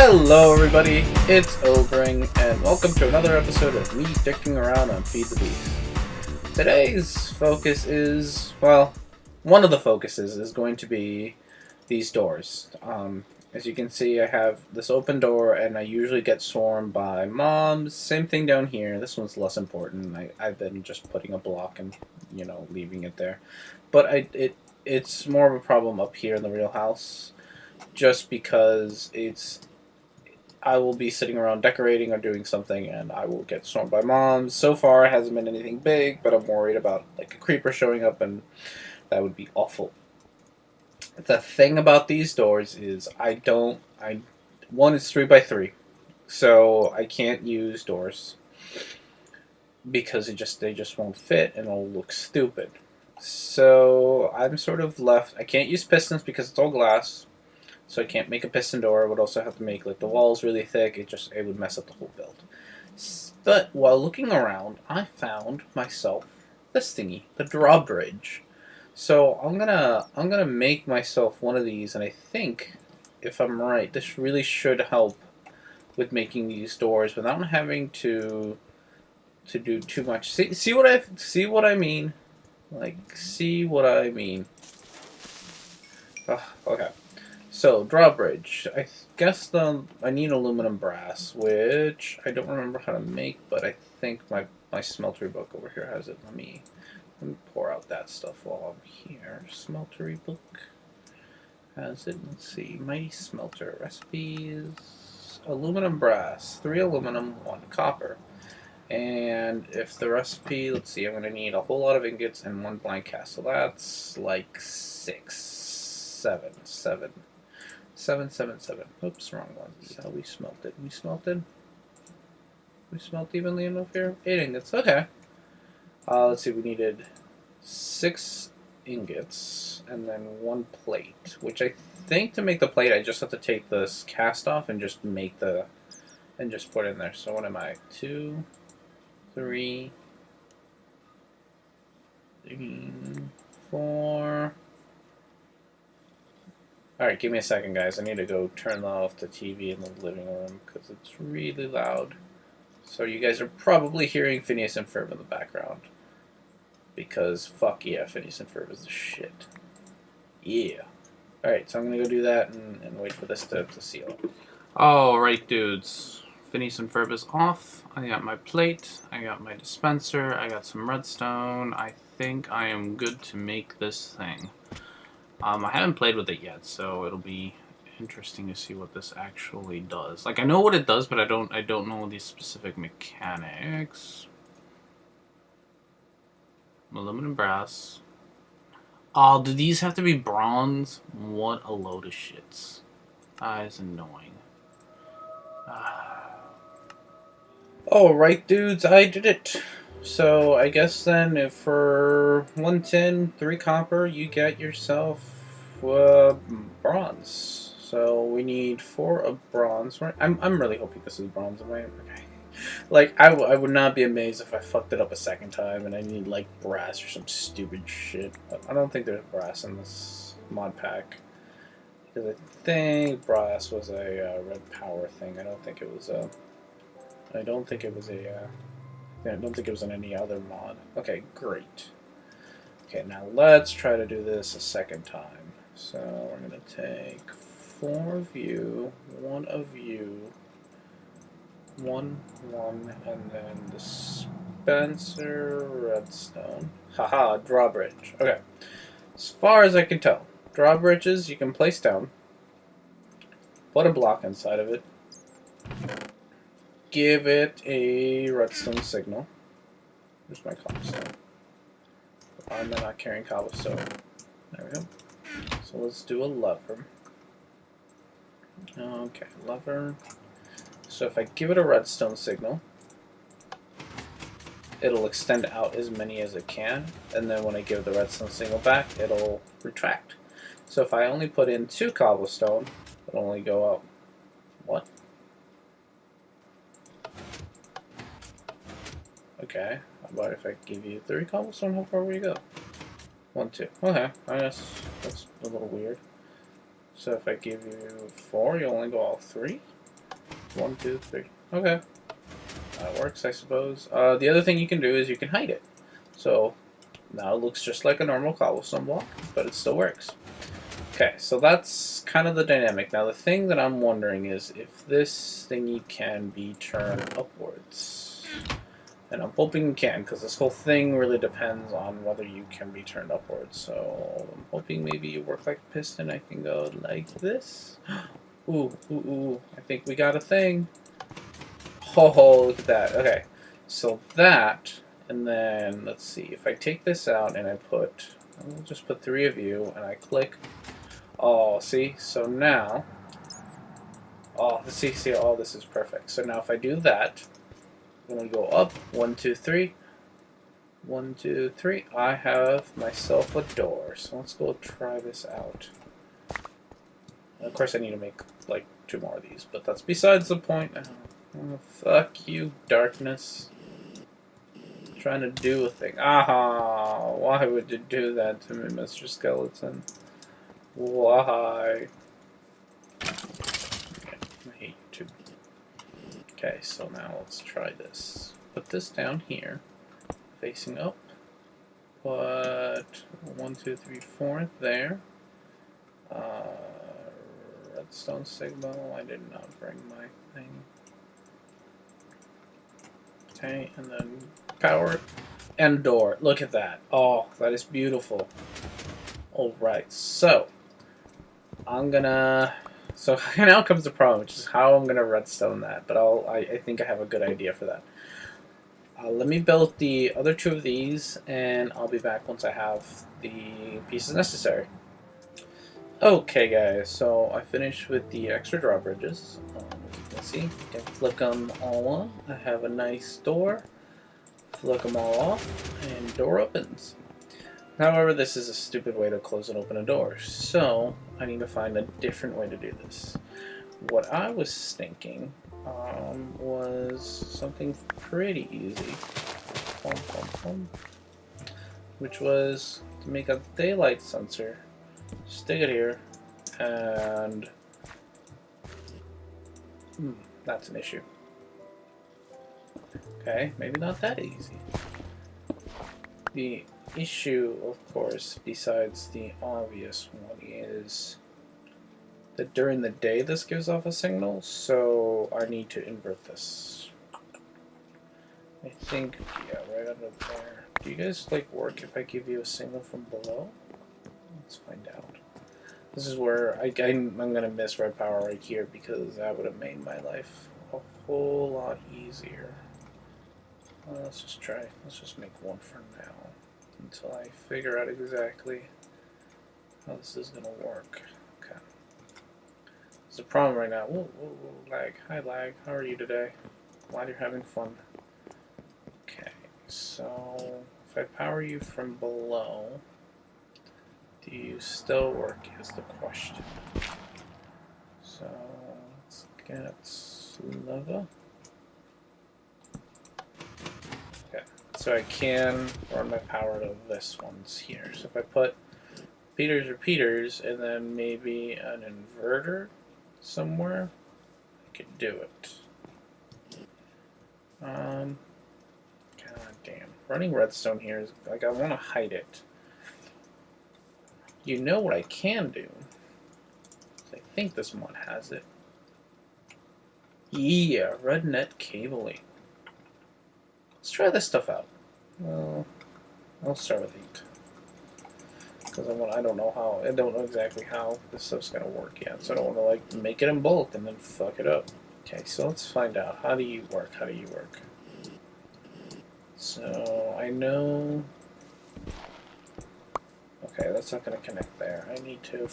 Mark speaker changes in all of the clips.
Speaker 1: Hello everybody, it's Obring, and welcome to another episode of me dicking around on Feed the Beast. Today's focus is, well, one of the focuses is going to be these doors. As you can see, I have this open door, and I usually get swarmed by mobs. Same thing down here. This one's less important. I've been just putting a block and, leaving it there. But it's more of a problem up here in the real house, just because I will be sitting around decorating or doing something, and I will get swarmed by mobs. So far, it hasn't been anything big, but I'm worried about like a creeper showing up, and that would be awful. The thing about these doors is one is 3x3, so I can't use doors because they just won't fit and it'll look stupid. So I'm sort of left. I can't use pistons because it's all glass. So I can't make a piston door. I would also have to make like the walls really thick. It would mess up the whole build. But while looking around, I found myself this thingy, the drawbridge. So I'm gonna make myself one of these, and I think, if I'm right, this really should help with making these doors without having to do too much. See what I mean? Like, see what I mean? Okay. So, drawbridge. I guess I need aluminum brass, which I don't remember how to make, but I think my smeltery book over here has it. Let me pour out that stuff while I'm here. Smeltery book has it. Let's see. Mighty smelter. Recipes. Aluminum brass. 3 aluminum, 1 copper. And if the recipe, let's see, I'm going to need a whole lot of ingots and 1 blank cast. So that's like 7. Oops, wrong one. This is how we smelted. We smelt evenly enough here? 8 ingots. Okay. Let's see, we needed 6 ingots and then 1 plate, which I think to make the plate I just have to take this cast off and just just put it in there. So what am I? 2, 3, 4. Alright, give me a second, guys. I need to go turn off the TV in the living room because it's really loud. So you guys are probably hearing Phineas and Ferb in the background. Because fuck yeah, Phineas and Ferb is the shit. Yeah. Alright, so I'm going to go do that and wait for this to seal. Alright, dudes. Phineas and Ferb is off. I got my plate. I got my dispenser. I got some redstone. I think I am good to make this thing. I haven't played with it yet, so it'll be interesting to see what this actually does. Like, I know what it does, but I don't know the specific mechanics. Aluminum brass. Oh, do these have to be bronze? What a load of shits. That is annoying. Alright, dudes, I did it. So, I guess then, if for 1 tin, 3 copper, you get yourself bronze. So, we need 4 of bronze. Right? I'm really hoping this is bronze. Okay. Like, I would not be amazed if I fucked it up a second time and I need, like, brass or some stupid shit. But I don't think there's brass in this mod pack. Because I think brass was a red power thing. I don't think it was I don't think it was in any other mod. Okay, great. Okay, now let's try to do this a second time. So we're going to take 4 of you, 1 of you, 1, and then dispenser, redstone. Haha, drawbridge. Okay. As far as I can tell, drawbridges you can place down, put a block inside of it, give it a redstone signal. Where's my cobblestone? I'm not carrying cobblestone. There we go. So let's do a lever. Okay, lever. So if I give it a redstone signal, it'll extend out as many as it can, and then when I give the redstone signal back, it'll retract. So if I only put in 2 cobblestone, it'll only go out. What? Okay, how about if I give you 3 cobblestone, how far will you go? 1, 2. Okay, I guess that's a little weird. So if I give you 4, you only go out 3? 1, 2, 3. Okay. That works, I suppose. The other thing you can do is you can hide it. So now it looks just like a normal cobblestone block, but it still works. Okay, so that's kind of the dynamic. Now the thing that I'm wondering is if this thingy can be turned upwards. And I'm hoping it can, because this whole thing really depends on whether you can be turned upwards. So I'm hoping maybe you work like a piston. I can go like this. Ooh, ooh, ooh. I think we got a thing. Oh, look at that. Okay, so that, and then let's see. If I take this out and I put, I'll just put 3 of you, and I click. Oh, see? So now, oh, see, oh, this is perfect. So now if I do that, I'm going to go up, 1, 2, 3. 1, 2, 3. I have myself a door. So let's go try this out. And of course, I need to make like 2 more of these, but that's besides the point. Oh, fuck you, darkness. Trying to do a thing. Aha! Why would you do that to me, Mr. Skeleton? Why? Okay, I hate you too. Okay, so now let's try this. Put this down here, facing up. Put 1, 2, 3, 4 there. Redstone signal. I did not bring my thing. Okay, and then power and door. Look at that. Oh, that is beautiful. Alright, so I'm gonna. So now comes the problem, which is how I'm gonna redstone that. But I think I have a good idea for that. Let me build the other 2 of these, and I'll be back once I have the pieces necessary. Okay, guys, so I finished with the extra drawbridges. As you can see, you can flick them all on. I have a nice door. Flick them all off, and door opens. However, this is a stupid way to close and open a door, so I need to find a different way to do this. What I was thinking was something pretty easy, which was to make a daylight sensor, stick it here, and that's an issue. Okay, maybe not that easy. The issue, of course, besides the obvious one, is that during the day this gives off a signal, so I need to invert this. I think, yeah, right under there. Do you guys like work if I give you a signal from below? Let's find out. This is where I'm going to miss red power right here, because that would have made my life a whole lot easier. Let's just try. Let's just make 1 for now, until I figure out exactly how this is going to work. Okay. There's a problem right now. Whoa, whoa, whoa, lag. Hi, lag. How are you today? Glad you're having fun. Okay, so if I power you from below, do you still work is the question. So let's get lava. Okay, so I can run my power to this one's here. So if I put repeaters, and then maybe an inverter somewhere, I could do it. God damn. Running redstone here is like, I want to hide it. You know what I can do? I think this mod has it. Yeah, red net cabling. Let's try this stuff out. Well, I'll start with 8. Because I don't know exactly how this stuff's gonna work yet. So I don't want to like make it in bulk and then fuck it up. Okay, so let's find out. How do you work? So I know. Okay, that's not going to connect there. I need to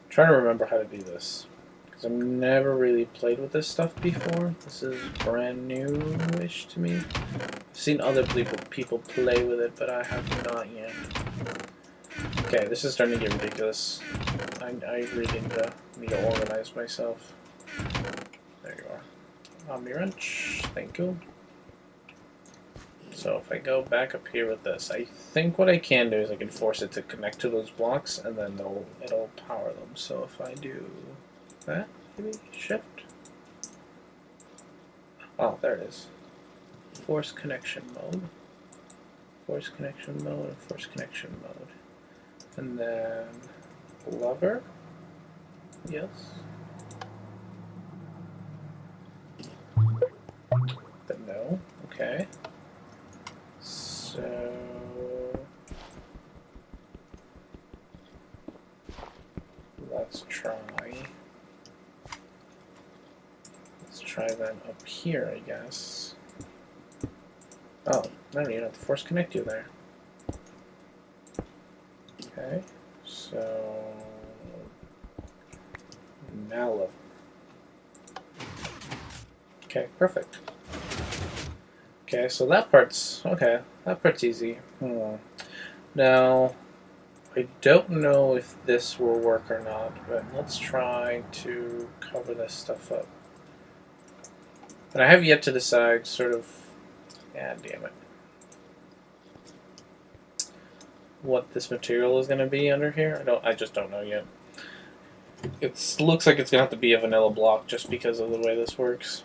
Speaker 1: try to remember how to do this, because I've never really played with this stuff before. This is brand new-ish to me. I've seen other people play with it, but I have not yet. Okay, this is starting to get ridiculous. I really need to organize myself. There you are. Omni wrench. Thank you. So if I go back up here with this, I think what I can do is I can force it to connect to those blocks, and then it'll power them. So if I do that, Maybe shift? Oh, there it is. Force connection mode. Force connection mode and force connection mode. And then lever. Yes. But no. Okay. So let's try that up here, I guess. Oh, I don't even have to force connect you there. Okay, so now level. Okay, perfect. Okay, so that part's okay. That part's easy. Now, I don't know if this will work or not, but let's try to cover this stuff up. And I have yet to decide, sort of. Yeah, damn it. What this material is going to be under here? I just don't know yet. It looks like it's going to have to be a vanilla block just because of the way this works.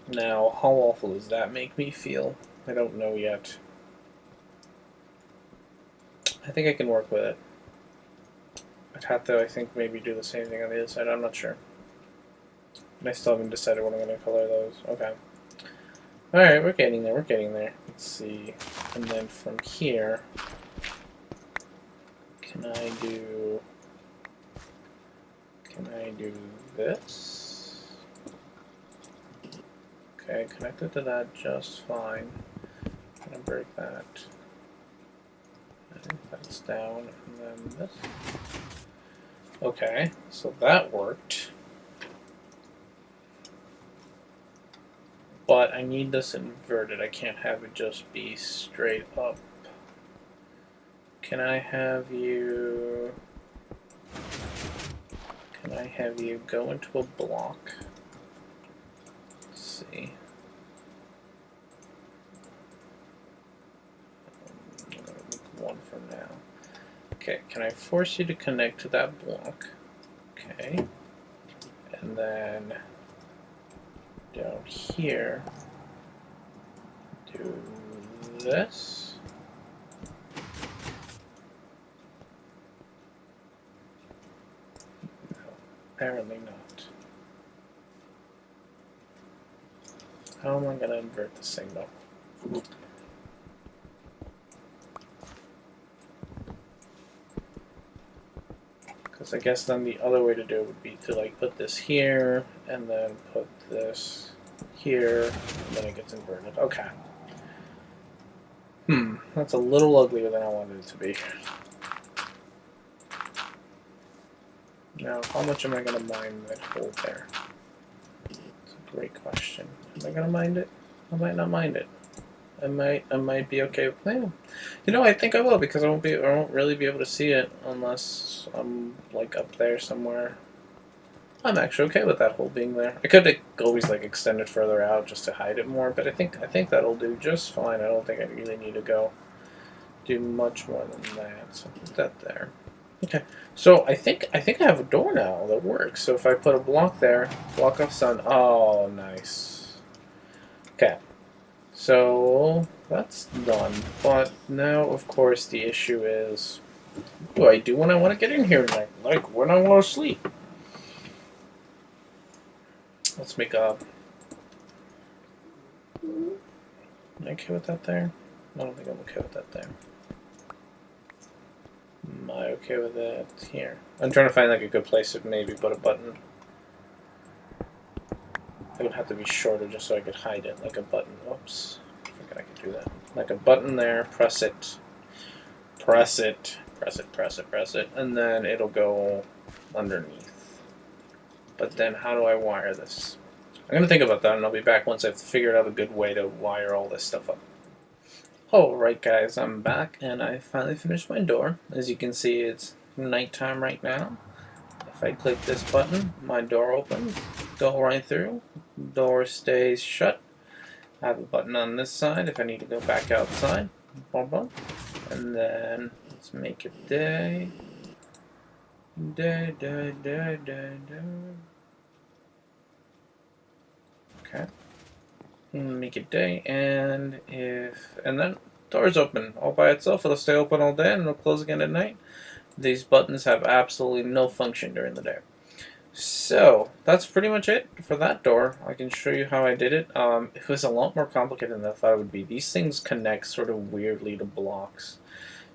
Speaker 1: Now, how awful does that make me feel? I don't know yet. I think I can work with it. I'd have to, I think, maybe do the same thing on the other side. I'm not sure. And I still haven't decided what I'm going to color those. Okay. Alright, we're getting there. We're getting there. Let's see. And then from here, can I do this? Okay, connected to that just fine. I'm going to break that. I think that's down, and then this. Okay, so that worked. But I need this inverted. I can't have it just be straight up. Can I have you go into a block? Let's see. I'm gonna make one for now. Okay, can I force you to connect to that block? Okay. And then down here, do this. No, apparently not. How am I going to invert the signal? Because I guess then the other way to do it would be to like put this here and then put this here and then it gets inverted. Okay. That's a little uglier than I wanted it to be. Now, how much am I going to mine that hole there? It's a great question. Am I going to mine it? I might not mind it. I might be okay with that. You know, I think I will because I won't really be able to see it unless I'm like up there somewhere. I'm actually okay with that hole being there. I could always like extend it further out just to hide it more, but I think that'll do just fine. I don't think I really need to do much more than that. So put that there. Okay. So I think I have a door now that works. So if I put a block there, block of sun. Oh, nice. Okay. So that's done. But now, of course, the issue is, what do I do when I want to get in here tonight? Like when I want to sleep. Let's make a... Am I okay with that there? I don't think I'm okay with that there. Am I okay with that here? I'm trying to find like a good place to maybe put a button. It would have to be shorter just so I could hide it, like a button. Oops, I forgot I could do that. Like a button there, press it, press it, press it, press it, press it, and then it'll go underneath. But then how do I wire this? I'm going to think about that and I'll be back once I've figured out a good way to wire all this stuff up. Alright guys, I'm back and I finally finished my door. As you can see, it's nighttime right now. If I click this button, my door opens, go right through, door stays shut. I have a button on this side if I need to go back outside. Boom, boom. And then let's make it day. Da, da, da, da, da. Okay. Make it day, and then doors open all by itself. It'll stay open all day and it'll close again at night. These buttons have absolutely no function during the day. So that's pretty much it for that door. I can show you how I did it. It was a lot more complicated than I thought it would be. These things connect sort of weirdly to blocks.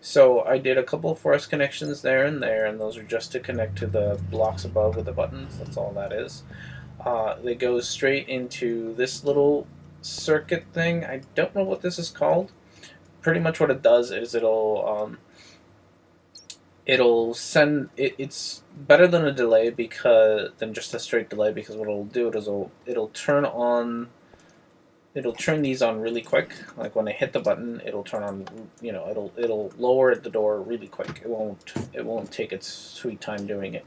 Speaker 1: So I did a couple of force connections there, and those are just to connect to the blocks above with the buttons. That's all that is. They go straight into this little circuit thing. I don't know what this is called. Pretty much what it does is it'll send it's better than a delay than just a straight delay, because what it'll do is it'll turn these on really quick. Like when I hit the button, it'll turn on. It'll lower the door really quick. It won't take its sweet time doing it.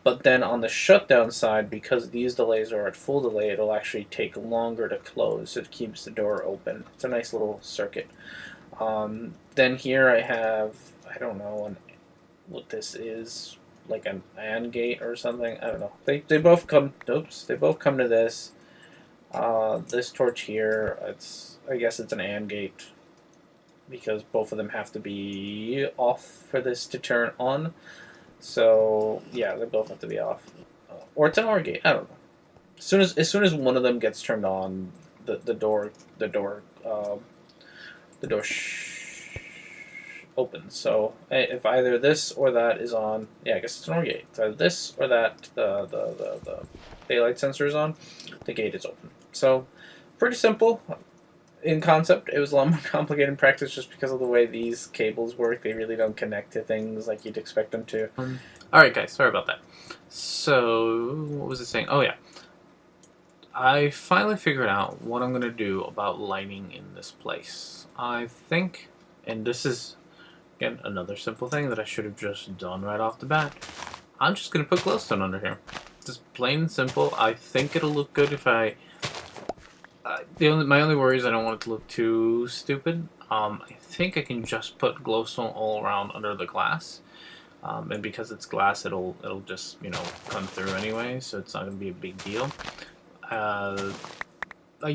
Speaker 1: But then on the shutdown side, because these delays are at full delay, it'll actually take longer to close. It keeps the door open. It's a nice little circuit. Then here I have, I don't know what this is, like an AND gate or something. I don't know. They both come. Oops. They both come to this. This torch here, I guess it's an AND gate, because both of them have to be off for this to turn on. So yeah, they both have to be off, or it's an OR gate. I don't know. As soon as one of them gets turned on, the door opens. So if either this or that is on, yeah, I guess it's an OR gate. It's either this or that. The daylight sensor is on. The gate is open. So pretty simple in concept. It was a lot more complicated in practice just because of the way these cables work. They really don't connect to things like you'd expect them to. Alright guys, sorry about that. So, what was it saying? Oh yeah. I finally figured out what I'm going to do about lighting in this place. I think, and this is, again, another simple thing that I should have just done right off the bat. I'm just going to put glowstone under here. Just plain and simple. I think it'll look good if I... my only worry is I don't want it to look too stupid. I think I can just put glowstone all around under the glass, and because it's glass, it'll just come through anyway, so it's not gonna be a big deal. I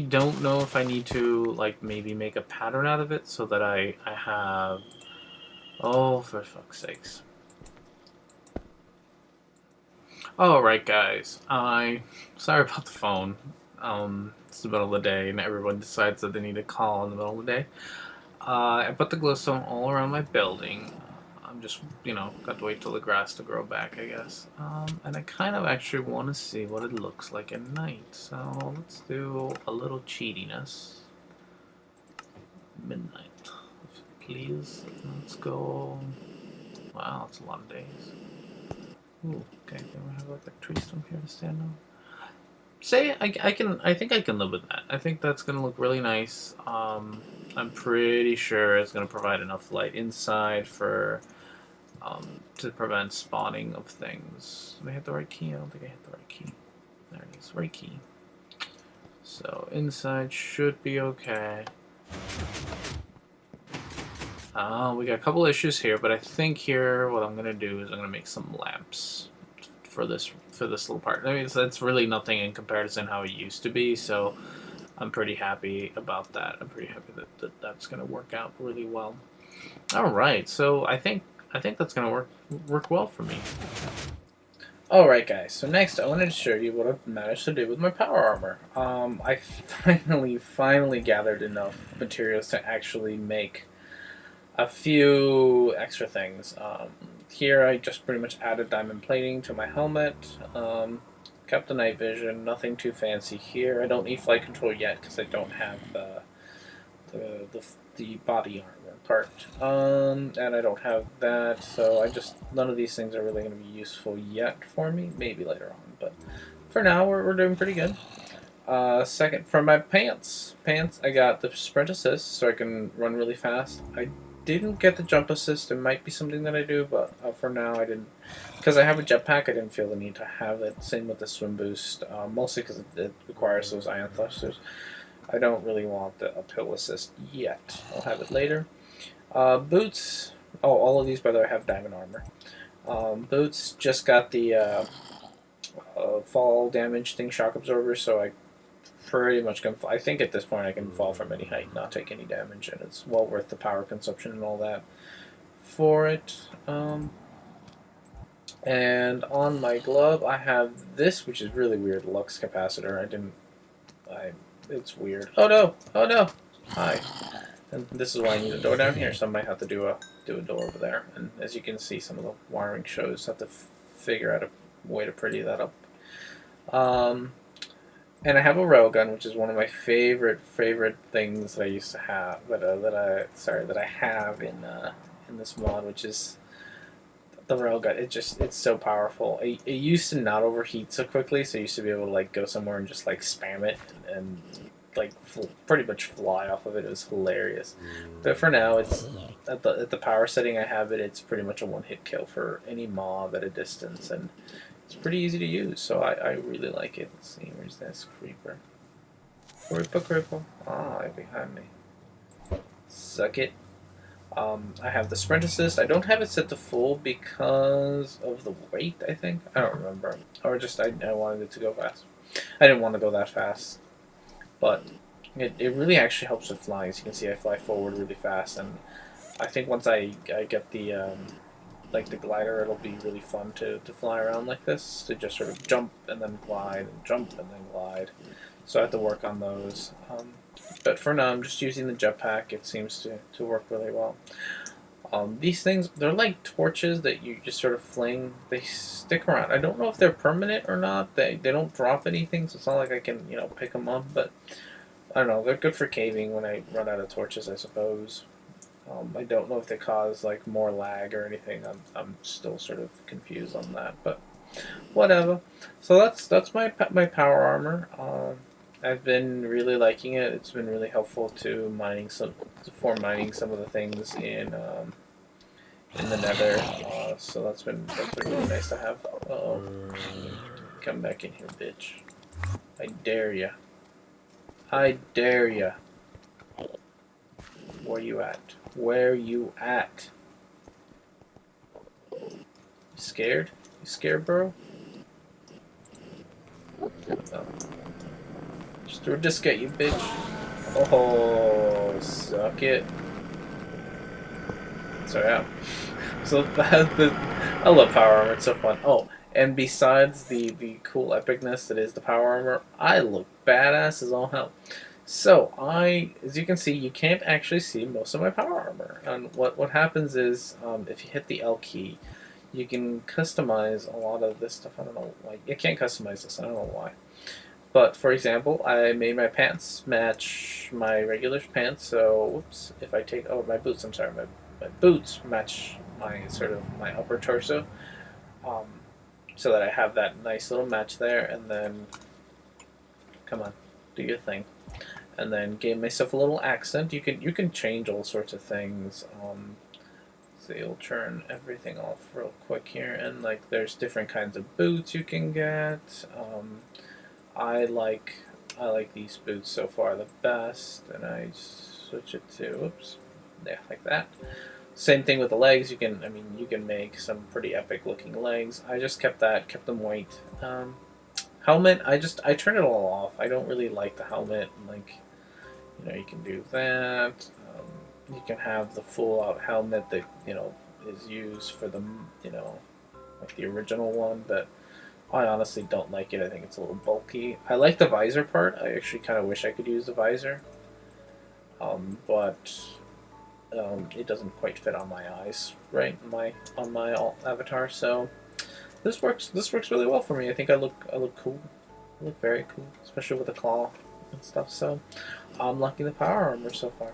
Speaker 1: don't know if I need to like maybe make a pattern out of it so that I have. Oh, for fuck's sakes! All right, guys. Sorry about the phone. It's the middle of the day, and everyone decides that they need a call in the middle of the day. I put the glowstone all around my building. I'm just, got to wait till the grass to grow back, I guess. And I kind of actually want to see what it looks like at night. So let's do a little cheatiness. Midnight, please. Let's go. Wow, it's a lot of days. Ooh, okay. Then we have like a tree stump here to stand on. I think I can live with that. I think that's gonna look really nice. I'm pretty sure it's gonna provide enough light inside for to prevent spawning of things. Did I hit the right key? I don't think I hit the right key. There it is, right key. So inside should be okay. We got a couple issues here, but I think here what I'm gonna do is I'm gonna make some lamps for this little part. I mean, that's really nothing in comparison how it used to be, so I'm pretty happy about that. I'm pretty happy that that's going to work out really well. All right, so I think that's going to work well for me. All right, guys. So next, I wanted to show you what I've managed to do with my power armor. I finally gathered enough materials to actually make a few extra things. Here I just pretty much added diamond plating to my helmet, kept the night vision, nothing too fancy here. I don't need flight control yet because I don't have the body armor part, and I don't have that, so none of these things are really going to be useful yet for me, maybe later on, but for now we're doing pretty good. Second, for my pants, I got the sprint assist so I can run really fast. I didn't get the jump assist. It might be something that I do, but for now I didn't. Because I have a jetpack, I didn't feel the need to have it. Same with the swim boost, mostly because it requires those ion thrusters. I don't really want the uphill assist yet. I'll have it later. Boots. Oh, all of these, by the way, have diamond armor. Boots just got the fall damage thing, shock absorber, so I pretty much can. I think at this point I can fall from any height, not take any damage, and it's well worth the power consumption and all that for it. And on my glove, I have this, which is really weird, Lux capacitor. It's weird. Oh no! Oh no! Hi. And this is why I need a door down here, so I might have to do a door over there. And as you can see, some of the wiring shows. Have to figure out a way to pretty that up. And I have a railgun, which is one of my favorite things that I used to have. That I have in this mod, which is the railgun. It's so powerful. It used to not overheat so quickly, so you used to be able to like go somewhere and just like spam it and like pretty much fly off of it. It was hilarious. But for now, it's at the power setting I have it. It's pretty much a one-hit kill for any mob at a distance, and it's pretty easy to use. So I really like it. Let's see, where's this creeper? Creeper. Ah, behind me. Suck it. I have the sprint assist. I don't have it set to full because of the weight, I think. I don't remember. Or just I wanted it to go fast. I didn't want to go that fast. But it really actually helps with flying. As you can see, I fly forward really fast. And I think once I get the the glider, it'll be really fun to fly around like this. To just sort of jump and then glide, and jump and then glide. So I have to work on those. But for now, I'm just using the jetpack. It seems to work really well. These things, they're like torches that you just sort of fling. They stick around. I don't know if they're permanent or not. They don't drop anything, so it's not like I can, pick them up. But I don't know. They're good for caving when I run out of torches, I suppose. I don't know if they cause like more lag or anything. I'm still sort of confused on that, but whatever. So that's my power armor. I've been really liking it. It's been really helpful to mining some of the things in the Nether. So that's been really nice to have. Uh-oh. Come back in here, bitch! I dare ya! I dare ya! Where you at? Where you at? You scared? You scared, bro? Oh. Just threw a disc at you, bitch. Oh, suck it. So yeah. So I love power armor. It's so fun. Oh, and besides the cool epicness that is the power armor, I look badass as all hell. So as you can see, you can't actually see most of my power armor. And what happens is, if you hit the L key, you can customize a lot of this stuff. I don't know why you can't customize this. I don't know why. But for example, I made my pants match my regular pants. So whoops, if I take my boots. I'm sorry, my boots match my upper torso. So that I have that nice little match there, and then come on, do your thing. And then gave myself a little accent. You can change all sorts of things. So you'll turn everything off real quick here, and like there's different kinds of boots you can get. I like these boots so far the best, and I switch it to like that. Same thing with the legs. You can make some pretty epic looking legs. I just kept them white. Helmet, I turn it all off. I don't really like the helmet. Like, you can do that. You can have the full out helmet that, is used for the, like the original one, but I honestly don't like it. I think it's a little bulky. I like the visor part. I actually kind of wish I could use the visor. But it doesn't quite fit on my eyes, right? On my alt avatar, so this works really well for me. I think I look cool. I look very cool, especially with the claw and stuff. So I'm liking the power armor so far.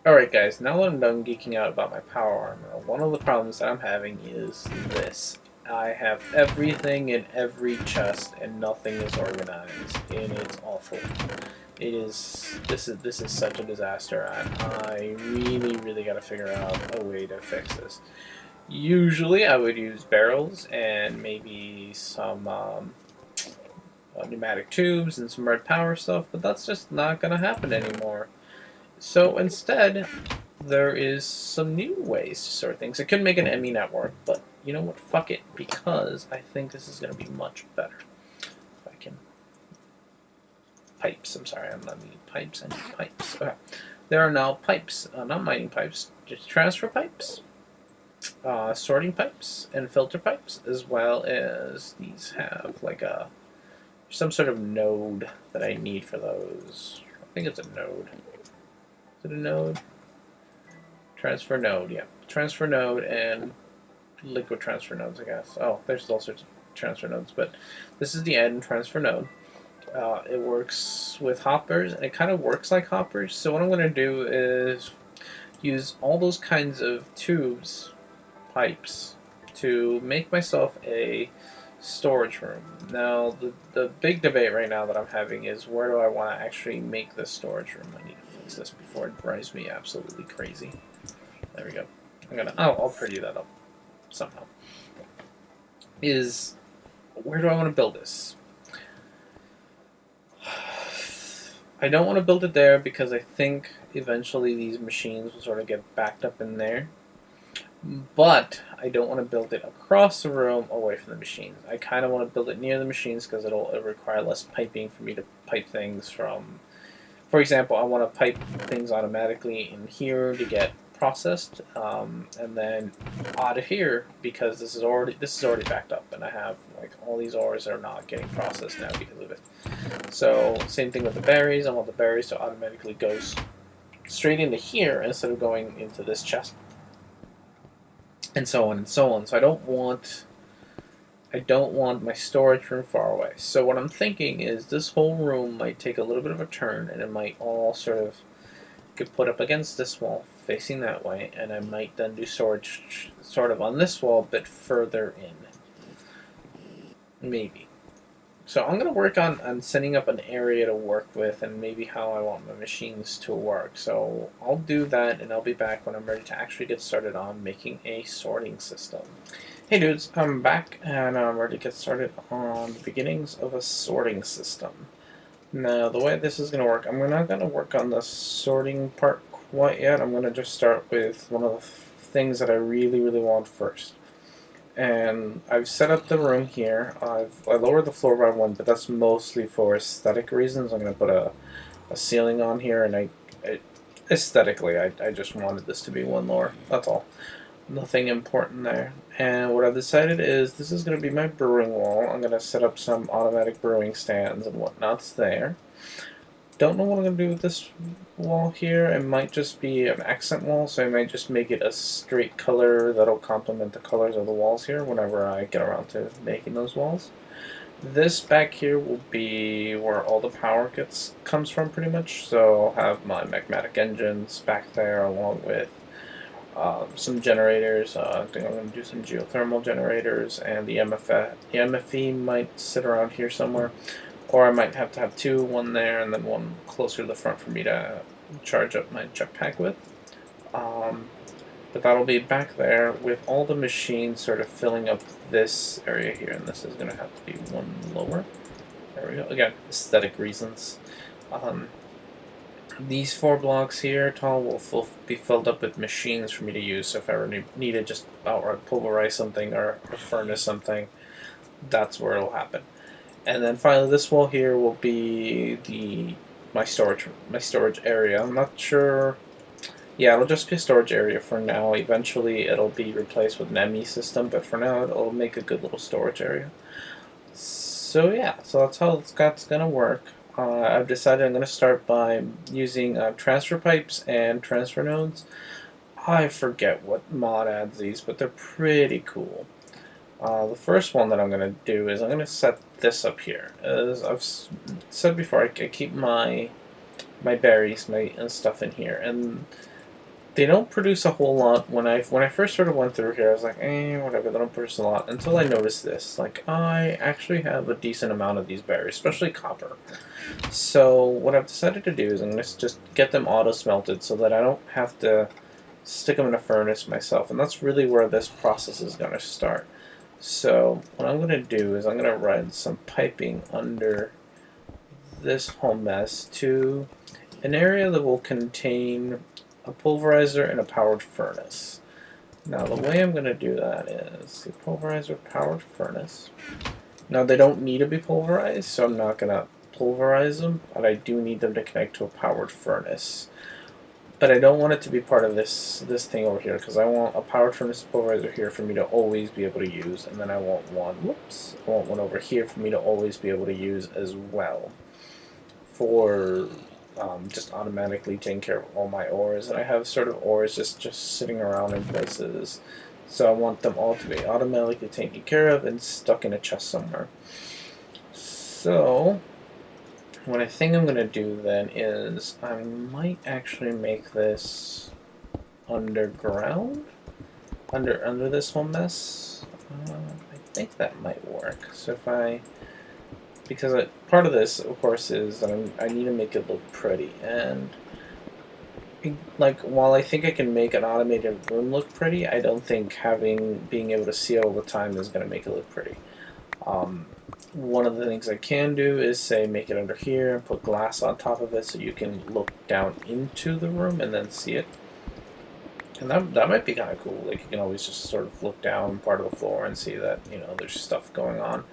Speaker 1: Alright guys, now that I'm done geeking out about my power armor, one of the problems that I'm having is this. I have everything in every chest and nothing is organized, and it's awful. This is such a disaster. I really gotta figure out a way to fix this. Usually I would use barrels and maybe some pneumatic tubes and some red power stuff, but that's just not gonna happen anymore. So instead, there is some new ways to sort things. I could make an ME network, but you know what? Fuck it, because I think this is going to be much better. If I can... Pipes, I'm sorry, I'm not needing pipes, I need pipes. Okay. There are now pipes, not mining pipes, just transfer pipes, sorting pipes, and filter pipes, as well as these have like some sort of node that I need for those. I think it's a node. Is it a node? Transfer node, yeah. Transfer node and liquid transfer nodes, I guess. Oh, there's all sorts of transfer nodes, but this is the end transfer node. It works with hoppers, and it kind of works like hoppers. So what I'm going to do is use all those kinds of tubes, pipes, to make myself a storage room. Now, the big debate right now that I'm having is where do I want to actually make this storage room? I need to fix this before it drives me absolutely crazy. There we go. I'll pretty that up somehow. Is where do I want to build this? I don't want to build it there because I think eventually these machines will sort of get backed up in there. But I don't want to build it across the room away from the machines. I kind of want to build it near the machines because it'll require less piping for me to pipe things from. For example, I want to pipe things automatically in here to get processed, and then out of here because this is already backed up, and I have like all these ores are not getting processed now because of it. So same thing with the berries. I want the berries to automatically go straight into here instead of going into this chest, and so on and so on. So I don't want my storage room far away. So what I'm thinking is this whole room might take a little bit of a turn, and it might all sort of get put up against this wall facing that way, and I might then do storage sort of on this wall, but further in. Maybe. So I'm going to work on setting up an area to work with and maybe how I want my machines to work. So I'll do that, and I'll be back when I'm ready to actually get started on making a sorting system. Hey dudes, I'm back, and I'm ready to get started on the beginnings of a sorting system. Now, the way this is going to work, I'm not going to work on the sorting part quite yet. I'm going to just start with one of the things that I really, really want first. And I've set up the room here. I lowered the floor by one, but that's mostly for aesthetic reasons. I'm going to put a ceiling on here, and aesthetically, I just wanted this to be one lower. That's all. Nothing important there. And what I've decided is this is going to be my brewing wall. I'm going to set up some automatic brewing stands and whatnots there. Don't know what I'm going to do with this wall here. It might just be an accent wall, so I might just make it a straight color that'll complement the colors of the walls here whenever I get around to making those walls. This back here will be where all the power comes from pretty much. So I'll have my magmatic engines back there along with some generators. I think I'm going to do some geothermal generators, and the MFE might sit around here somewhere, or I might have to have two, one there and then one closer to the front for me to charge up my jetpack with. But that'll be back there with all the machines sort of filling up this area here, and this is going to have to be one lower. There we go. Again, aesthetic reasons. These 4 blocks here tall will be filled up with machines for me to use, so if I ever need to just outright pulverize something or furnace something, that's where it'll happen. And then finally this wall here will be my storage area. I'm not sure. Yeah, it'll just be a storage area for now. Eventually it'll be replaced with an ME system, but for now it'll make a good little storage area. So yeah, so that's how it's gonna work. I've decided I'm going to start by using transfer pipes and transfer nodes. I forget what mod adds these, but they're pretty cool. The first one that I'm going to do is I'm going to set this up here. As I've said before, I keep my berries and stuff in here, and they don't produce a whole lot. When I first sort of went through here, I was like, whatever, they don't produce a lot, until I noticed this. Like, I actually have a decent amount of these berries, especially copper. So what I've decided to do is I'm going to just get them auto-smelted so that I don't have to stick them in a furnace myself, and that's really where this process is going to start. So what I'm going to do is I'm going to run some piping under this whole mess to an area that will contain a pulverizer and a powered furnace. Now the way I'm going to do that is the pulverizer powered furnace. Now they don't need to be pulverized, so I'm not going to pulverize them, but I do need them to connect to a powered furnace. But I don't want it to be part of this thing over here, because I want a powered furnace pulverizer here for me to always be able to use, and then I want one, whoops, I want one over here for me to always be able to use as well, for just automatically taking care of all my ores. And I have sort of ores just sitting around in places, so I want them all to be automatically taken care of and stuck in a chest somewhere. So what I think I'm going to do then is I might actually make this underground, under this whole mess. I think that might work. So if because part of this, of course, is that I need to make it look pretty, and like while I think I can make an automated room look pretty, I don't think being able to see it all the time is going to make it look pretty. One of the things I can do is say make it under here and put glass on top of it so you can look down into the room and then see it. And that might be kind of cool. Like you can always just sort of look down part of the floor and see that there's stuff going on.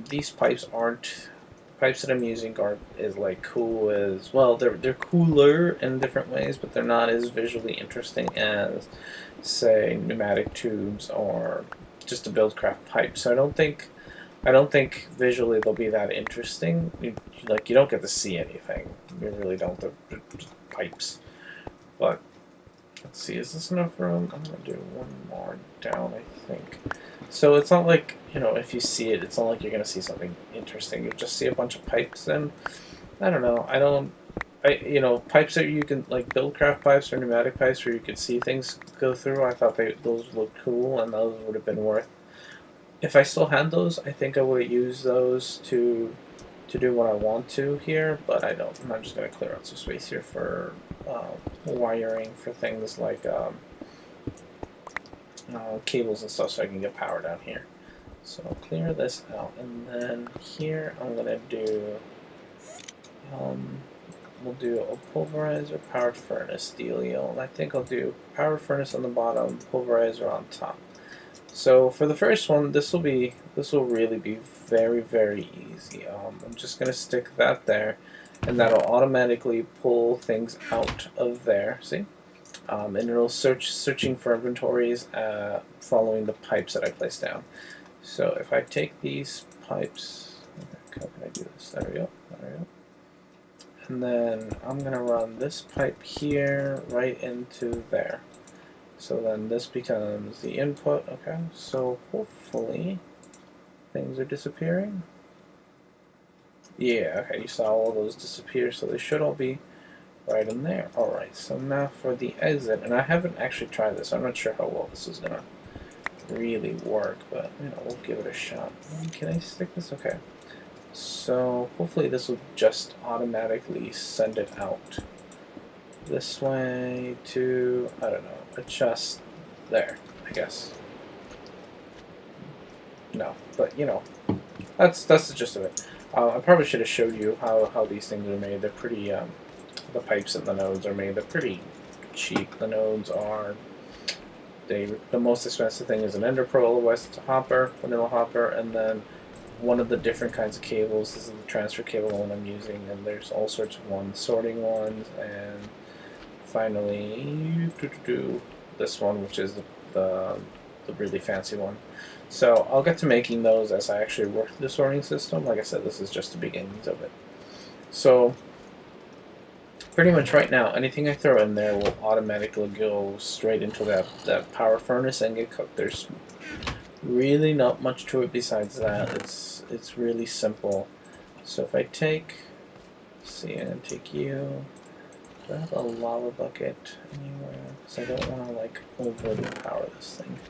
Speaker 1: These pipes that I'm using is like cool as well. They're cooler in different ways, but they're not as visually interesting as say pneumatic tubes or just a buildcraft pipe. So I don't think visually they'll be that interesting. You don't get to see anything. You really don't. They're just pipes. But let's see, is this enough room? I'm gonna do one more down, I think. So it's not like if you see it, it's not like you're gonna see something interesting. You just see a bunch of pipes, and I don't know. Pipes that you can like buildcraft pipes or pneumatic pipes where you could see things go through. I thought those looked cool, and those would have been worth. If I still had those, I think I would have used those to do what I want to here, but I don't. I'm just going to clear out some space here for wiring for things like cables and stuff so I can get power down here. So I'll clear this out, and then here I'm going to do, we'll do a pulverizer powered furnace dealio, and I think I'll do powered furnace on the bottom, pulverizer on top. So for the first one, this will really be very, very easy. I'm just going to stick that there, and that'll automatically pull things out of there, see? And it'll searching for inventories following the pipes that I place down. So if I take these pipes, how can I do this? There we go. And then I'm going to run this pipe here right into there. So then this becomes the input, okay? So hopefully things are disappearing. Yeah, okay, you saw all those disappear, so they should all be right in there. Alright, so now for the exit, and I haven't actually tried this, so I'm not sure how well this is gonna really work, but we'll give it a shot. Can I stick this? Okay. So hopefully this will just automatically send it out this way to, I don't know, a chest there, I guess. No, but that's the gist of it. I probably should have showed you how these things are made. They're pretty, the pipes and the nodes are made. They're pretty cheap. The nodes are, the most expensive thing is an ender pearl, otherwise it's a hopper, vanilla hopper, and then one of the different kinds of cables. This is the transfer cable one I'm using, and there's all sorts of ones, sorting ones, and finally this one, which is the really fancy one. So I'll get to making those as I actually work through the sorting system. Like I said, this is just the beginnings of it. So pretty much right now, anything I throw in there will automatically go straight into that power furnace and get cooked. There's really not much to it besides that. It's really simple. So if I take, I'm gonna take you. Do I have a lava bucket anywhere? Because I don't want to like overly power this thing.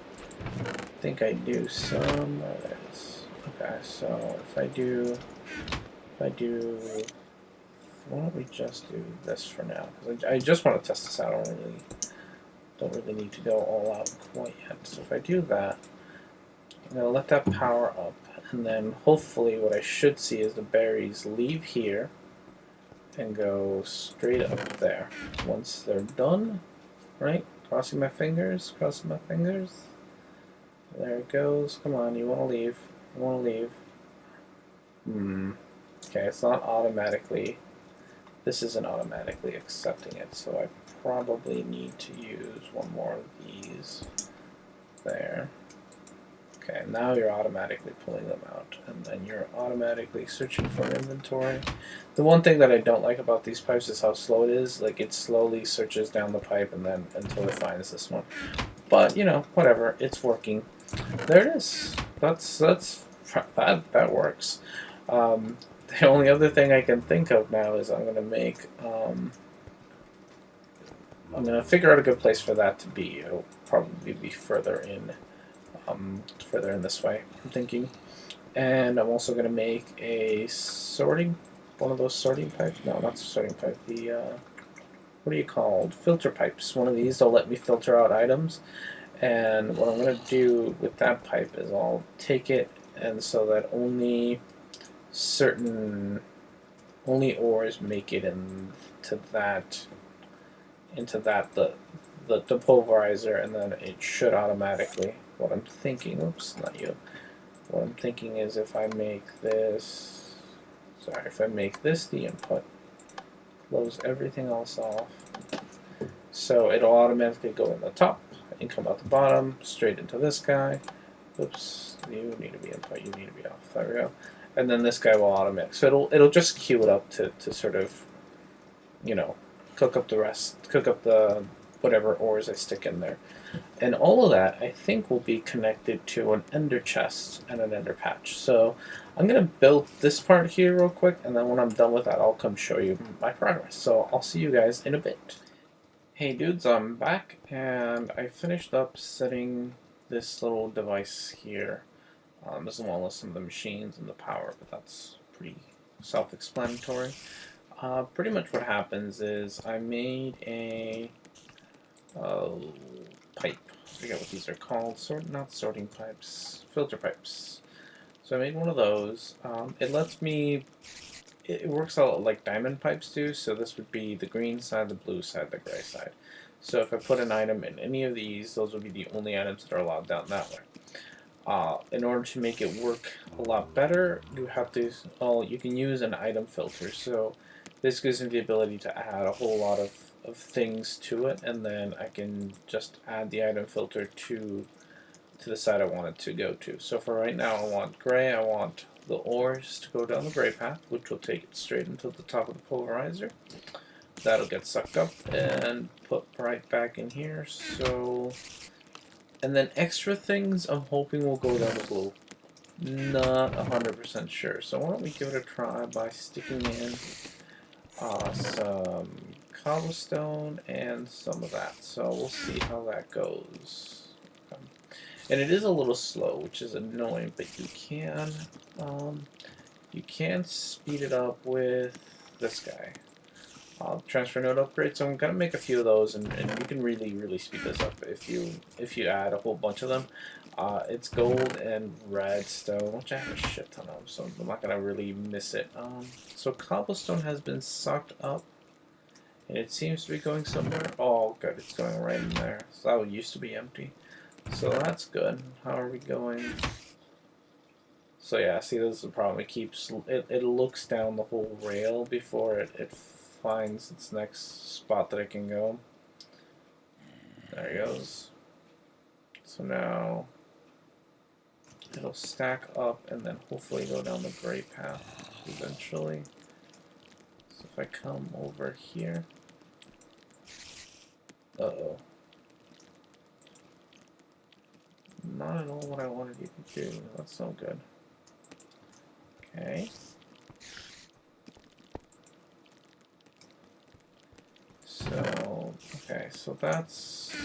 Speaker 1: I think I do some. Oh, there it is. Okay, so if I do, why don't we just do this for now? Because I just want to test this out. I don't really need to go all out quite yet. So if I do that, I'm gonna let that power up, and then hopefully what I should see is the berries leave here and go straight up there. Once they're done, right? Crossing my fingers, crossing my fingers. There it goes. Come on, you want to leave. You want to leave. Okay, it's not automatically. This isn't automatically accepting it, so I probably need to use one more of these. There. Okay, now you're automatically pulling them out, and then you're automatically searching for inventory. The one thing that I don't like about these pipes is how slow it is. Like, it slowly searches down the pipe and then until it finds this one. But, you know, whatever, it's working. There it is. That works. The only other thing I can think of now is I'm gonna make I'm gonna figure out a good place for that to be. It'll probably be further in this way, I'm thinking. And I'm also gonna make a one of those sorting pipes. No, not sorting pipe. The what are you called? Filter pipes. One of these will let me filter out items. And what I'm going to do with that pipe is I'll take it, and so that only ores make it into that the pulverizer, and then it should automatically. What I'm thinking, oops, not you. What I'm thinking is if I make this the input, close everything else off, so it'll automatically go in the top and come out the bottom, straight into this guy. Oops, you need to be input, you need to be off. There we go. And then this guy will automate. So it'll just queue it up to sort of, you know, cook up the whatever ores I stick in there. And all of that, I think, will be connected to an ender chest and an ender patch. So I'm going to build this part here real quick, and then when I'm done with that, I'll come show you my progress. So I'll see you guys in a bit. Hey dudes, I'm back, and I finished up setting this little device here, as well as some of the machines and the power, but that's pretty self-explanatory. Pretty much what happens is I made a pipe. I forget what these are called. Not sorting pipes, filter pipes. So I made one of those. It lets me. It works out like diamond pipes do. So this would be the green side, the blue side, the gray side. So if I put an item in any of these, those will be the only items that are allowed down that way. In order to make it work a lot better, you have to. You can use an item filter. So this gives me the ability to add a whole lot of things to it, and then I can just add the item filter to the side I want it to go to. So for right now, I want gray. I want the ores to go down the gray path, which will take it straight into the top of the pulverizer. That'll get sucked up and put right back in here. So, and then extra things I'm hoping will go down the blue. Not 100% sure. So why don't we give it a try by sticking in some cobblestone and some of that. So we'll see how that goes. And it is a little slow, which is annoying, but you can speed it up with this guy. Transfer node upgrade. So I'm gonna make a few of those, and you can really speed this up if you add a whole bunch of them. It's gold and redstone, which I have a shit ton of, so I'm not gonna really miss it. So cobblestone has been sucked up, and it seems to be going somewhere. Oh, good, it's going right in there. So that used to be empty. So that's good. How are we going? So yeah, see, this is the problem. It looks down the whole rail before it finds its next spot that it can go. There it goes. So now it'll stack up and then hopefully go down the gray path eventually. So if I come over here, uh-oh. Not at all what I wanted you to do. That's no good. Okay. So, okay, so that's...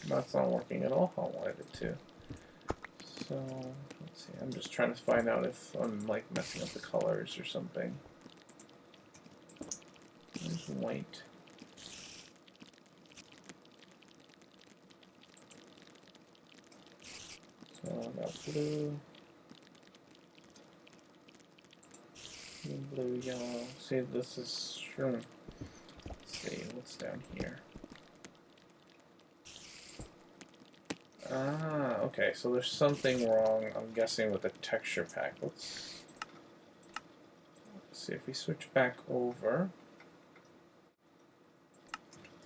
Speaker 1: That's not working at all how I wanted it to. So, let's see, I'm just trying to find out if I'm, like, messing up the colors or something. There's white. So I got blue. blue, yellow. See, this is true. Let's see, what's down here? Ah, okay, so there's something wrong, I'm guessing, with the texture pack. Let's see if we switch back over.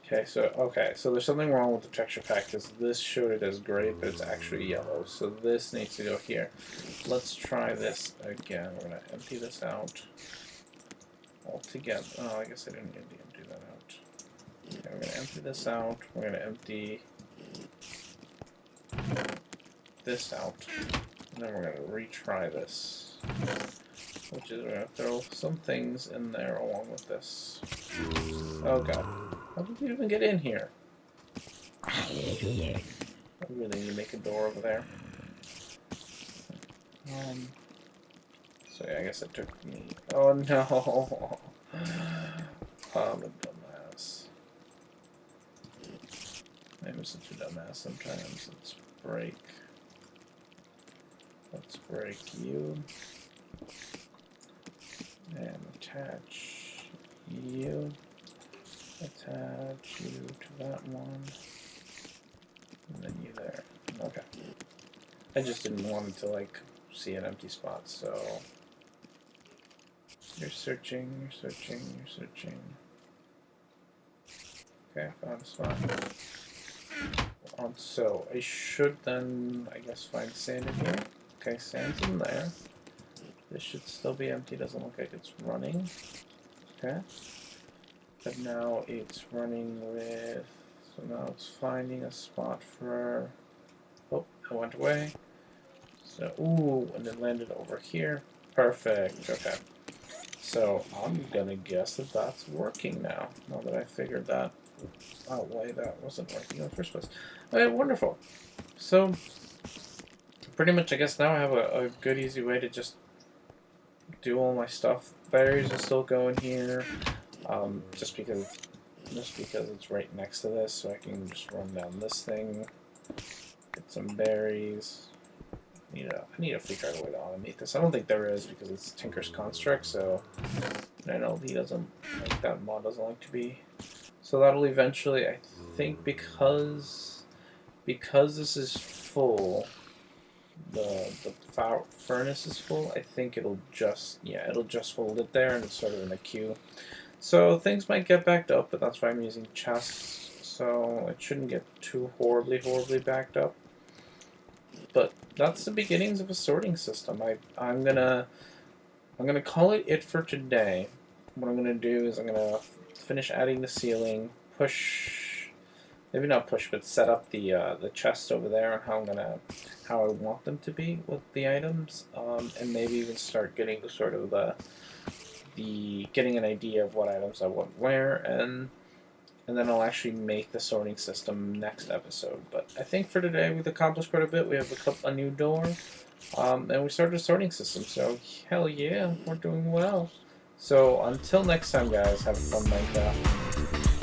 Speaker 1: Okay, so there's something wrong with the texture pack because this showed it as gray, but it's actually yellow. So this needs to go here. Let's try this again. We're gonna empty this out altogether. Oh, I guess I didn't need to empty that out. Okay, we're gonna empty this out. We're gonna empty this out, and then we're gonna retry this. Which is we're gonna throw some things in there along with this. Oh god. How did you even get in here? I really need to make a door over there. So yeah, I guess it took me... Oh no! I'm a dumbass. I'm such a dumbass sometimes. Let's break. Let's break you. And attach you. Attach you to that one. And then you there. Okay. I just didn't want it to, like, see an empty spot, so... You're searching, you're searching, you're searching. Okay, I found a spot. So, I should then, I guess, find sand in here. Okay, sand's in there. This should still be empty, doesn't look like it's running. Okay. But now it's running with, so now it's finding a spot for, oh, it went away. So, ooh, and it landed over here. Perfect, okay. So, I'm gonna guess that that's working now that I figured that out why that wasn't working in the first place. Okay, wonderful. So, pretty much I guess now I have a good easy way to just do all my stuff. Berries are still going here. Just because it's right next to this, so I can just run down this thing, get some berries. I need to figure out a way to automate this. I don't think there is because it's Tinker's construct, so I know he doesn't like that mod doesn't like to be. So that'll eventually, I think, because this is full, the furnace is full. I think it'll just hold it there and it's sort of in a queue. So things might get backed up, but that's why I'm using chests, so it shouldn't get too horribly backed up. But that's the beginnings of a sorting system. I'm gonna call it for today. What I'm gonna do is I'm gonna finish adding the ceiling, maybe not push, but set up the chest over there and how I want them to be with the items, and maybe even start getting the sort of getting an idea of what items I want where, and then I'll actually make the sorting system next episode. But I think for today we've accomplished quite a bit. We have a new door, and we started a sorting system, so hell yeah, we're doing well. So until next time, guys, have a fun Minecraft.